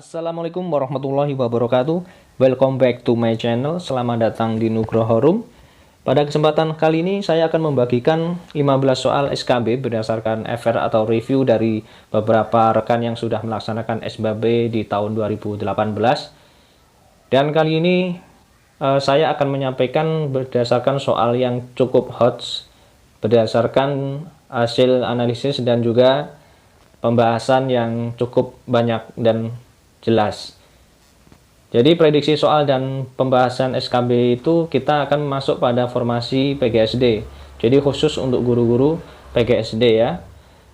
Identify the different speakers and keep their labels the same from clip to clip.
Speaker 1: Assalamualaikum warahmatullahi wabarakatuh. Welcome back to my channel. Selamat datang di Nugroho Room. Pada kesempatan kali ini saya akan membagikan 15 soal SKB berdasarkan FR atau review dari beberapa rekan yang sudah melaksanakan SBB di tahun 2018. Dan kali ini saya akan menyampaikan berdasarkan soal yang cukup hot berdasarkan hasil analisis dan juga pembahasan yang cukup banyak dan jelas. Jadi prediksi soal dan pembahasan SKB itu kita akan masuk pada formasi PGSD. Jadi khusus untuk guru-guru PGSD ya.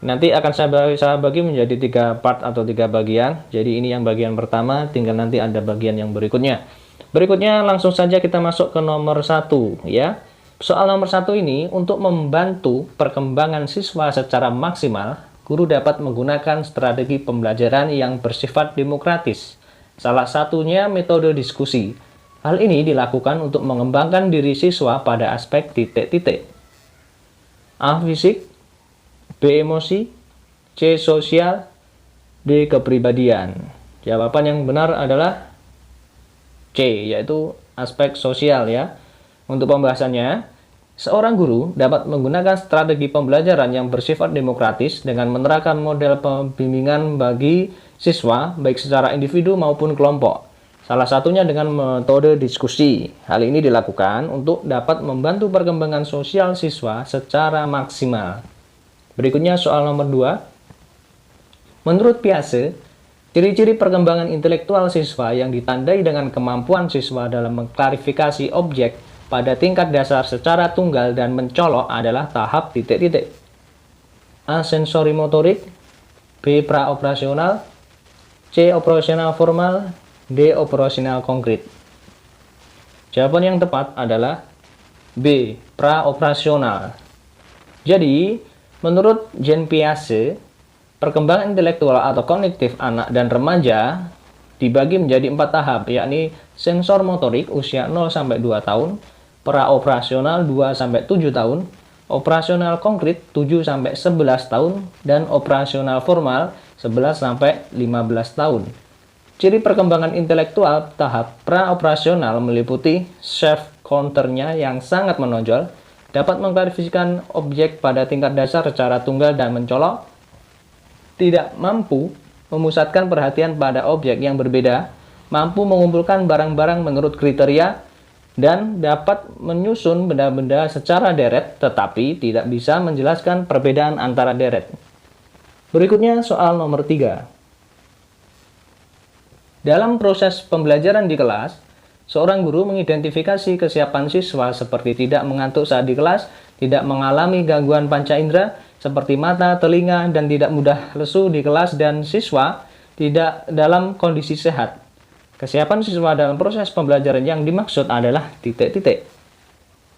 Speaker 1: Nanti akan saya bagi menjadi 3 part atau 3 bagian. Jadi ini yang bagian pertama, tinggal nanti ada bagian yang berikutnya. Berikutnya langsung saja kita masuk ke nomor 1 ya. Soal nomor 1 ini untuk membantu perkembangan siswa secara maksimal, guru dapat menggunakan strategi pembelajaran yang bersifat demokratis. Salah satunya metode diskusi. Hal ini dilakukan untuk mengembangkan diri siswa pada aspek titik-titik. A. Fisik, B. Emosi, C. Sosial, D. Kepribadian. Jawaban yang benar adalah C, yaitu aspek sosial ya. Untuk pembahasannya, seorang guru dapat menggunakan strategi pembelajaran yang bersifat demokratis dengan menerapkan model pembimbingan bagi siswa, baik secara individu maupun kelompok. Salah satunya dengan metode diskusi. Hal ini dilakukan untuk dapat membantu perkembangan sosial siswa secara maksimal. Berikutnya soal nomor 2. Menurut Piaget, ciri-ciri perkembangan intelektual siswa yang ditandai dengan kemampuan siswa dalam mengklarifikasi objek pada tingkat dasar secara tunggal dan mencolok adalah tahap titik-titik. A. Sensori motorik, B. Praoperasional, C. Operasional formal, D. Operasional konkret. Jawaban yang tepat adalah B. Praoperasional. Jadi, menurut Jean Piaget, perkembangan intelektual atau kognitif anak dan remaja dibagi menjadi 4 tahap, yakni sensor motorik usia 0-2 tahun, praoperasional 2-7 tahun, operasional konkret 7-11 tahun, dan operasional formal 11-15 tahun. Ciri perkembangan intelektual tahap praoperasional meliputi self counternya yang sangat menonjol, dapat mengklarifikasikan objek pada tingkat dasar secara tunggal dan mencolok, tidak mampu memusatkan perhatian pada objek yang berbeda, mampu mengumpulkan barang-barang menurut kriteria, dan dapat menyusun benda-benda secara deret tetapi tidak bisa menjelaskan perbedaan antara deret. Berikutnya soal nomor 3. Dalam proses pembelajaran di kelas, seorang guru mengidentifikasi kesiapan siswa seperti tidak mengantuk saat di kelas, tidak mengalami gangguan panca indera seperti mata, telinga, dan tidak mudah lesu di kelas, dan siswa tidak dalam kondisi sehat. Kesiapan siswa dalam proses pembelajaran yang dimaksud adalah titik-titik.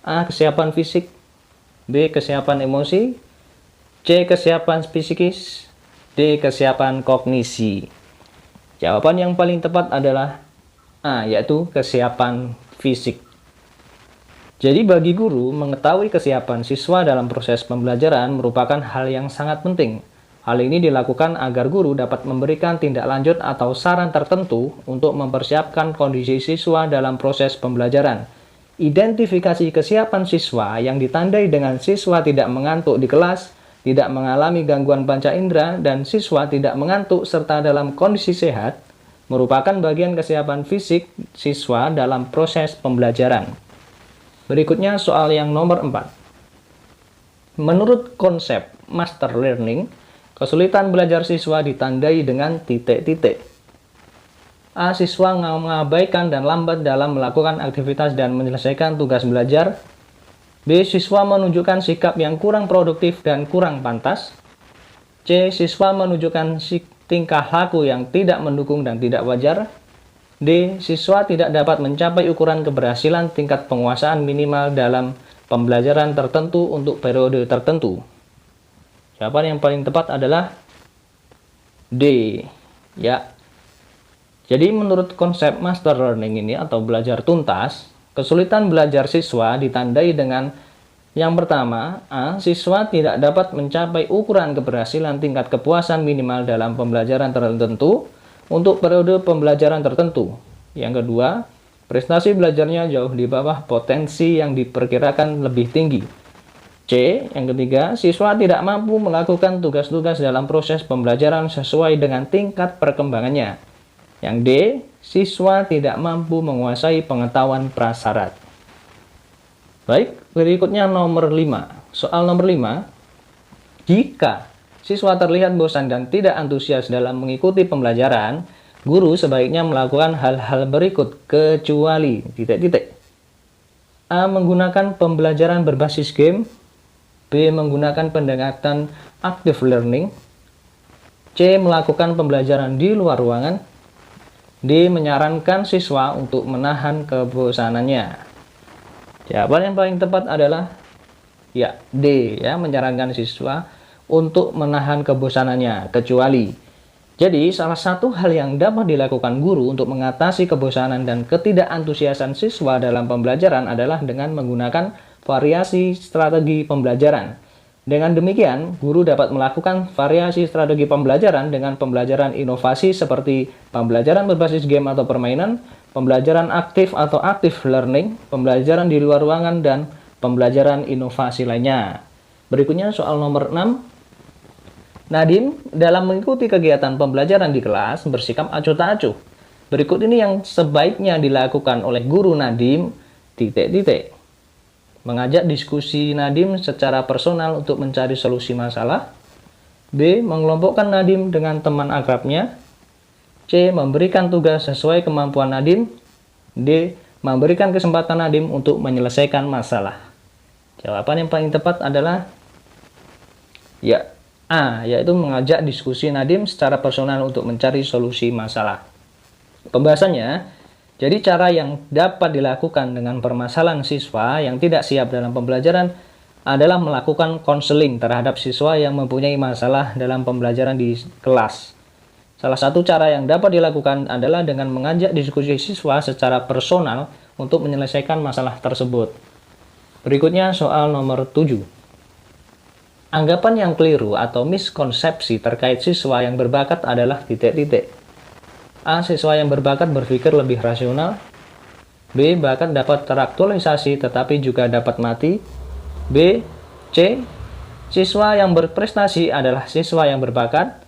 Speaker 1: A. Kesiapan fisik, B. Kesiapan emosi, C. Kesiapan psikis, D. Kesiapan kognisi. Jawaban yang paling tepat adalah A, yaitu kesiapan fisik. Jadi bagi guru, mengetahui kesiapan siswa dalam proses pembelajaran merupakan hal yang sangat penting. Hal ini dilakukan agar guru dapat memberikan tindak lanjut atau saran tertentu untuk mempersiapkan kondisi siswa dalam proses pembelajaran. Identifikasi kesiapan siswa yang ditandai dengan siswa tidak mengantuk di kelas, tidak mengalami gangguan panca indera, dan siswa tidak mengantuk serta dalam kondisi sehat, merupakan bagian kesiapan fisik siswa dalam proses pembelajaran. Berikutnya soal yang nomor 4. Menurut konsep master learning, kesulitan belajar siswa ditandai dengan titik-titik. A. Siswa mengabaikan dan lambat dalam melakukan aktivitas dan menyelesaikan tugas belajar. B. Siswa menunjukkan sikap yang kurang produktif dan kurang pantas. C. Siswa menunjukkan tingkah laku yang tidak mendukung dan tidak wajar. D. Siswa tidak dapat mencapai ukuran keberhasilan tingkat penguasaan minimal dalam pembelajaran tertentu untuk periode tertentu. Jawaban yang paling tepat adalah D. Ya. Jadi menurut konsep master learning ini atau belajar tuntas, kesulitan belajar siswa ditandai dengan yang pertama, A. Siswa tidak dapat mencapai ukuran keberhasilan tingkat kepuasan minimal dalam pembelajaran tertentu. untuk periode pembelajaran tertentu. Yang kedua, prestasi belajarnya jauh di bawah potensi yang diperkirakan lebih tinggi. C. Yang ketiga, siswa tidak mampu melakukan tugas-tugas dalam proses pembelajaran sesuai dengan tingkat perkembangannya. Yang D. Siswa tidak mampu menguasai pengetahuan prasyarat. Baik, berikutnya nomor 5. Soal nomor 5. Jika siswa terlihat bosan dan tidak antusias dalam mengikuti pembelajaran, guru sebaiknya melakukan hal-hal berikut kecuali A. Menggunakan pembelajaran berbasis game. B. Menggunakan pendekatan active learning. C. Melakukan pembelajaran di luar ruangan. D. Menyarankan siswa untuk menahan kebosanannya. Jawaban yang paling tepat adalah ya, D. Ya, menyarankan siswa untuk menahan kebosanannya, kecuali. Jadi, salah satu hal yang dapat dilakukan guru untuk mengatasi kebosanan dan ketidakantusiasan siswa dalam pembelajaran adalah dengan menggunakan variasi strategi pembelajaran. Dengan demikian, guru dapat melakukan variasi strategi pembelajaran dengan pembelajaran inovasi seperti pembelajaran berbasis game atau permainan, pembelajaran aktif atau active learning, pembelajaran di luar ruangan, dan pembelajaran inovasi lainnya. Berikutnya soal nomor 6. Nadiem dalam mengikuti kegiatan pembelajaran di kelas bersikap acuh tak acuh. Berikut ini yang sebaiknya dilakukan oleh guru Nadiem, mengajak diskusi Nadiem secara personal untuk mencari solusi masalah. B. Mengelompokkan Nadiem dengan teman akrabnya. C. Memberikan tugas sesuai kemampuan Nadiem. D. Memberikan kesempatan Nadiem untuk menyelesaikan masalah. Jawaban yang paling tepat adalah ya, A, yaitu mengajak diskusi Nadiem secara personal untuk mencari solusi masalah. Pembahasannya, jadi cara yang dapat dilakukan dengan permasalahan siswa yang tidak siap dalam pembelajaran adalah melakukan konseling terhadap siswa yang mempunyai masalah dalam pembelajaran di kelas. Salah satu cara yang dapat dilakukan adalah dengan mengajak diskusi siswa secara personal untuk menyelesaikan masalah tersebut. Berikutnya soal nomor 7. Anggapan yang keliru atau miskonsepsi terkait siswa yang berbakat adalah A. Siswa yang berbakat berpikir lebih rasional. B. Bakat dapat teraktualisasi tetapi juga dapat mati. B. C. Siswa yang berprestasi adalah siswa yang berbakat.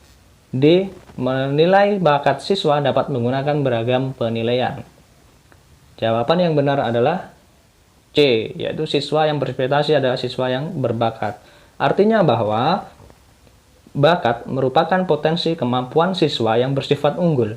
Speaker 1: D. Menilai bakat siswa dapat menggunakan beragam penilaian. Jawaban yang benar adalah C, yaitu siswa yang berprestasi adalah siswa yang berbakat. Artinya bahwa bakat merupakan potensi kemampuan siswa yang bersifat unggul.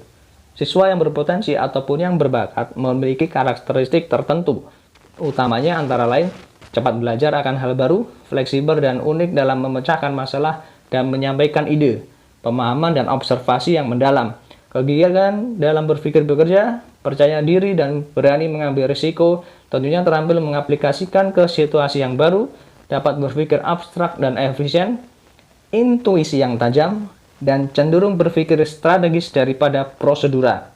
Speaker 1: Siswa yang berpotensi ataupun yang berbakat memiliki karakteristik tertentu, utamanya antara lain cepat belajar akan hal baru, fleksibel dan unik dalam memecahkan masalah dan menyampaikan ide, pemahaman dan observasi yang mendalam, kegiatan dalam berpikir bekerja, percaya diri dan berani mengambil risiko, tentunya terampil mengaplikasikan ke situasi yang baru, dapat berpikir abstrak dan efisien, intuisi yang tajam, dan cenderung berpikir strategis daripada prosedural.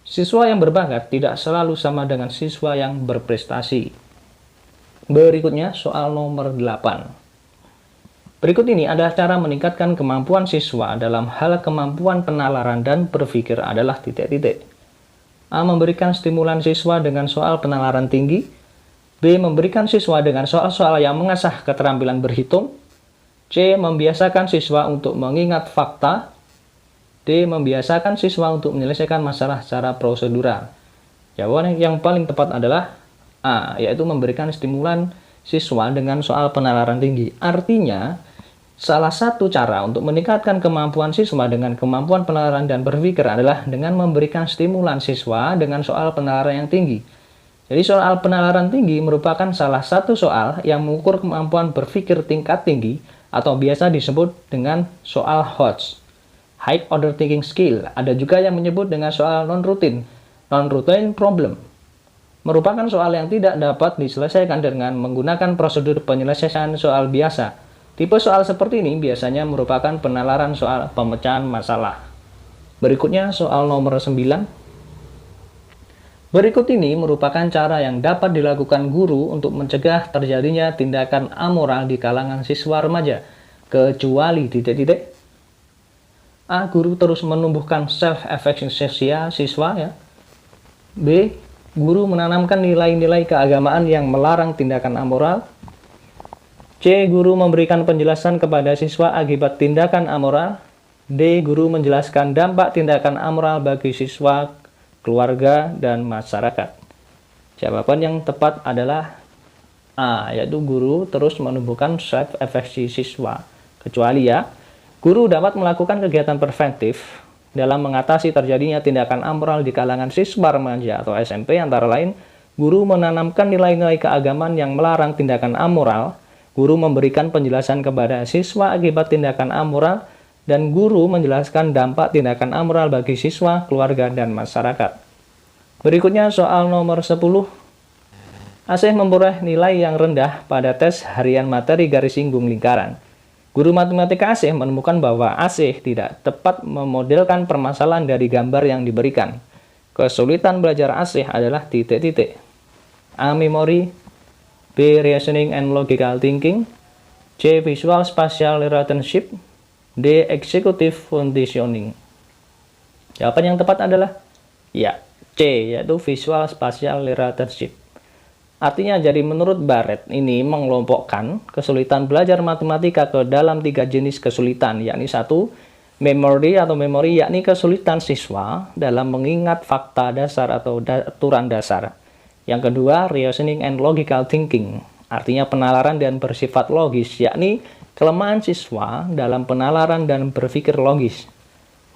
Speaker 1: Siswa yang berbakat tidak selalu sama dengan siswa yang berprestasi. Berikutnya soal nomor 8. Berikut ini adalah cara meningkatkan kemampuan siswa dalam hal kemampuan penalaran dan berpikir adalah A. Memberikan stimulan siswa dengan soal penalaran tinggi. B. Memberikan siswa dengan soal-soal yang mengasah keterampilan berhitung. C. Membiasakan siswa untuk mengingat fakta. D. Membiasakan siswa untuk menyelesaikan masalah secara prosedural. Jawaban yang paling tepat adalah A, yaitu memberikan stimulan siswa dengan soal penalaran tinggi. Artinya, salah satu cara untuk meningkatkan kemampuan siswa dengan kemampuan penalaran dan berpikir adalah dengan memberikan stimulan siswa dengan soal penalaran yang tinggi. Jadi soal penalaran tinggi merupakan salah satu soal yang mengukur kemampuan berpikir tingkat tinggi atau biasa disebut dengan soal HOTS, High Order Thinking Skill. Ada juga yang menyebut dengan soal non-routine problem. Merupakan soal yang tidak dapat diselesaikan dengan menggunakan prosedur penyelesaian soal biasa. Tipe soal seperti ini biasanya merupakan penalaran soal pemecahan masalah. Berikutnya soal nomor 9. Berikut ini merupakan cara yang dapat dilakukan guru untuk mencegah terjadinya tindakan amoral di kalangan siswa remaja, kecuali A. Guru terus menumbuhkan self-efficacy siswa ya. B. Guru menanamkan nilai-nilai keagamaan yang melarang tindakan amoral. C. Guru memberikan penjelasan kepada siswa akibat tindakan amoral. D. Guru menjelaskan dampak tindakan amoral bagi siswa, keluarga, dan masyarakat. Jawaban yang tepat adalah A, yaitu guru terus menumbuhkan self-efficacy siswa. Kecuali ya, guru dapat melakukan kegiatan preventif dalam mengatasi terjadinya tindakan amoral di kalangan siswa remaja atau SMP, antara lain, guru menanamkan nilai-nilai keagamaan yang melarang tindakan amoral, guru memberikan penjelasan kepada siswa akibat tindakan amoral, dan guru menjelaskan dampak tindakan amoral bagi siswa, keluarga, dan masyarakat. Berikutnya soal nomor 10. Asih memperoleh nilai yang rendah pada tes harian materi garis singgung lingkaran. Guru matematika Asih menemukan bahwa Asih tidak tepat memodelkan permasalahan dari gambar yang diberikan. Kesulitan belajar Asih adalah titik-titik. A. Memory. B. Reasoning and logical thinking. C. Visual spatial relationship. D. Executive conditioning. Jawaban yang tepat adalah ya, C, yaitu visual spatial relationship. Artinya, jadi menurut Barrett ini mengelompokkan kesulitan belajar matematika ke dalam 3 jenis kesulitan, yakni 1. Memory atau memori, yakni kesulitan siswa dalam mengingat fakta dasar atau aturan dasar. Yang kedua, reasoning and logical thinking, artinya penalaran dan bersifat logis, yakni kelemahan siswa dalam penalaran dan berpikir logis.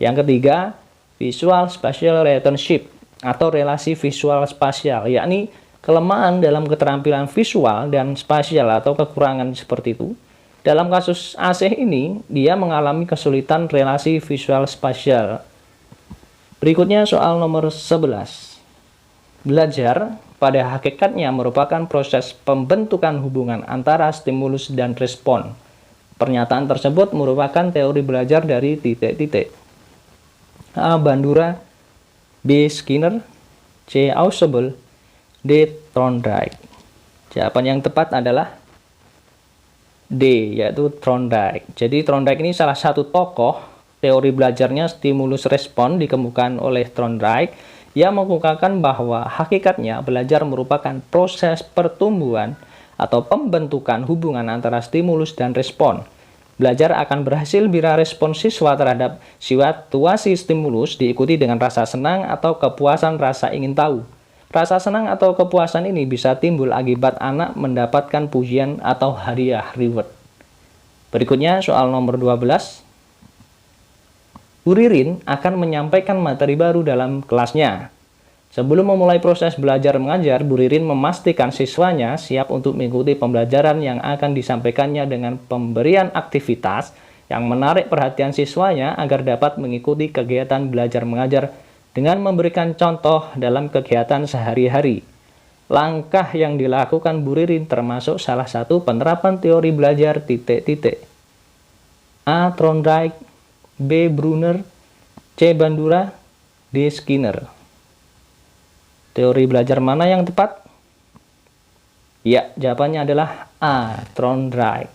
Speaker 1: Yang ketiga, visual spatial relationship atau relasi visual spasial, yakni kelemahan dalam keterampilan visual dan spasial atau kekurangan seperti itu. Dalam kasus Asih ini, dia mengalami kesulitan relasi visual spasial. Berikutnya soal nomor 11. Belajar pada hakikatnya merupakan proses pembentukan hubungan antara stimulus dan respon. Pernyataan tersebut merupakan teori belajar dari titik-titik. A. Bandura. B. Skinner. C. Ausubel. D. Thorndike. Jawaban yang tepat adalah D, yaitu Thorndike. Jadi Thorndike ini salah satu tokoh teori belajarnya stimulus respon dikemukakan oleh Thorndike yang mengungkapkan bahwa hakikatnya belajar merupakan proses pertumbuhan atau pembentukan hubungan antara stimulus dan respon. Belajar akan berhasil bila respon siswa terhadap situasi stimulus diikuti dengan rasa senang atau kepuasan rasa ingin tahu. Rasa senang atau kepuasan ini bisa timbul akibat anak mendapatkan pujian atau hadiah reward. Berikutnya soal nomor 12. Bu Ririn akan menyampaikan materi baru dalam kelasnya. Sebelum memulai proses belajar mengajar, Bu Ririn memastikan siswanya siap untuk mengikuti pembelajaran yang akan disampaikannya dengan pemberian aktivitas yang menarik perhatian siswanya agar dapat mengikuti kegiatan belajar mengajar dengan memberikan contoh dalam kegiatan sehari-hari. Langkah yang dilakukan Bu Ririn termasuk salah satu penerapan teori belajar titik-titik. A. Thorndike. B. Brunner. C. Bandura. D. Skinner. Teori belajar mana yang tepat? Ya, jawabannya adalah A. Thorndike.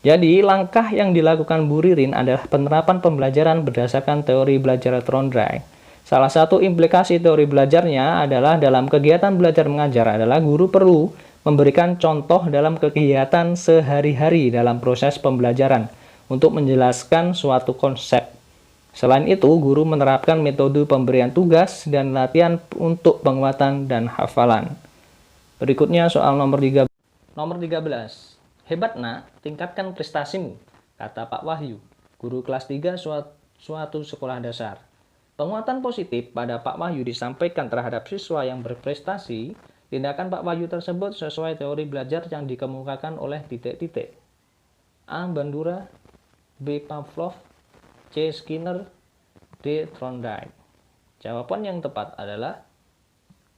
Speaker 1: Jadi, langkah yang dilakukan Bu Ririn adalah penerapan pembelajaran berdasarkan teori belajar Thorndike. Salah satu implikasi teori belajarnya adalah dalam kegiatan belajar mengajar adalah guru perlu memberikan contoh dalam kegiatan sehari-hari dalam proses pembelajaran untuk menjelaskan suatu konsep. Selain itu, guru menerapkan metode pemberian tugas dan latihan untuk penguatan dan hafalan. Berikutnya soal nomor 13. Hebat nak, tingkatkan prestasimu, kata Pak Wahyu, guru kelas 3 suatu sekolah dasar. Penguatan positif pada Pak Wahyu disampaikan terhadap siswa yang berprestasi. Tindakan Pak Wahyu tersebut sesuai teori belajar yang dikemukakan oleh titik-titik. A. Bandura. B. Pavlov. C. Skinner. D. Thorndike. Jawaban yang tepat adalah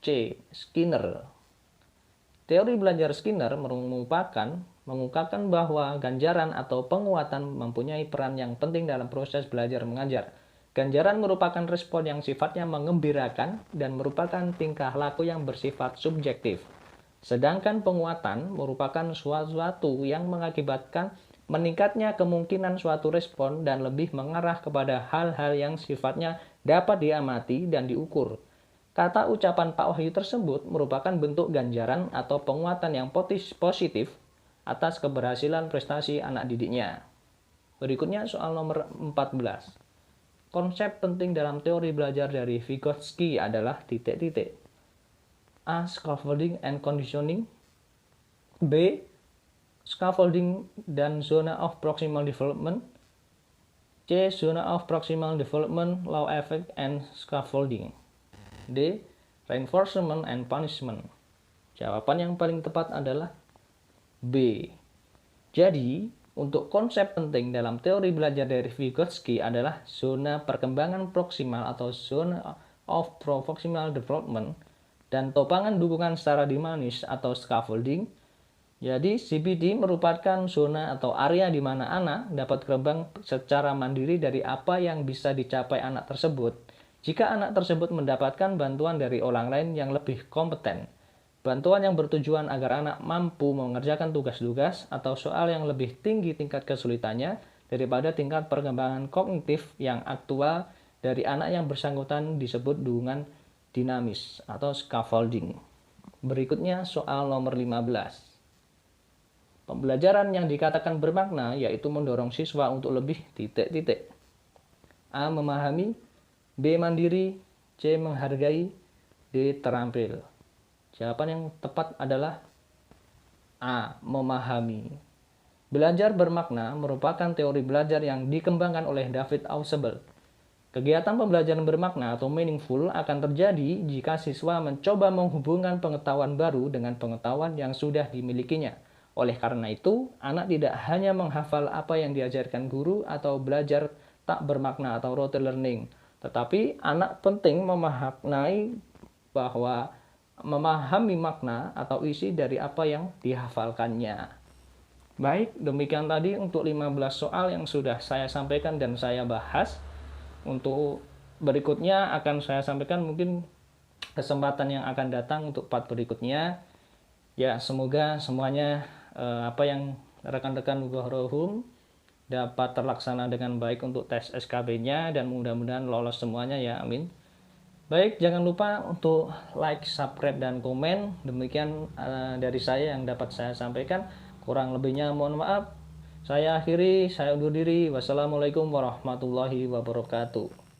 Speaker 1: C. Skinner. Teori belajar Skinner mengungkapkan bahwa ganjaran atau penguatan mempunyai peran yang penting dalam proses belajar mengajar. Ganjaran merupakan respon yang sifatnya menggembirakan dan merupakan tingkah laku yang bersifat subjektif. Sedangkan penguatan merupakan sesuatu yang mengakibatkan meningkatnya kemungkinan suatu respon dan lebih mengarah kepada hal-hal yang sifatnya dapat diamati dan diukur. Kata ucapan Pak Wahyu tersebut merupakan bentuk ganjaran atau penguatan yang positif atas keberhasilan prestasi anak didiknya. Berikutnya soal nomor 14. Konsep penting dalam teori belajar dari Vygotsky adalah titik-titik. A. Scaffolding and conditioning. B. Scaffolding dan zona of proximal development. C. Zona of proximal development, law effect, and scaffolding. D. Reinforcement and punishment. Jawaban yang paling tepat adalah B. Jadi, untuk konsep penting dalam teori belajar dari Vygotsky adalah zona perkembangan proksimal atau zona of proximal development dan topangan dukungan secara dinamis atau scaffolding. Jadi, CPD merupakan zona atau area di mana anak dapat berkembang secara mandiri dari apa yang bisa dicapai anak tersebut. Jika anak tersebut mendapatkan bantuan dari orang lain yang lebih kompeten, bantuan yang bertujuan agar anak mampu mengerjakan tugas-tugas atau soal yang lebih tinggi tingkat kesulitannya daripada tingkat perkembangan kognitif yang aktual dari anak yang bersangkutan disebut dukungan dinamis atau scaffolding. Berikutnya soal nomor 15. Pembelajaran yang dikatakan bermakna yaitu mendorong siswa untuk lebih titik-titik. A. Memahami. B. Mandiri. C. Menghargai. D. Terampil. Jawaban yang tepat adalah A. Memahami. Belajar bermakna merupakan teori belajar yang dikembangkan oleh David Ausubel. Kegiatan pembelajaran bermakna atau meaningful akan terjadi jika siswa mencoba menghubungkan pengetahuan baru dengan pengetahuan yang sudah dimilikinya. Oleh karena itu, anak tidak hanya menghafal apa yang diajarkan guru atau belajar tak bermakna atau rote learning, tetapi anak penting memahami makna atau isi dari apa yang dihafalkannya. Baik, demikian tadi untuk 15 soal yang sudah saya sampaikan dan saya bahas. Untuk berikutnya akan saya sampaikan mungkin kesempatan yang akan datang untuk part berikutnya. Ya, semoga semuanya apa yang rekan-rekan Nugroho dapat terlaksana dengan baik untuk tes SKB-nya dan mudah-mudahan lolos semuanya ya, amin. Baik, jangan lupa untuk like, subscribe, dan komen. Demikian dari saya yang dapat saya sampaikan. Kurang lebihnya mohon maaf. Saya akhiri, saya undur diri. Wassalamualaikum warahmatullahi wabarakatuh.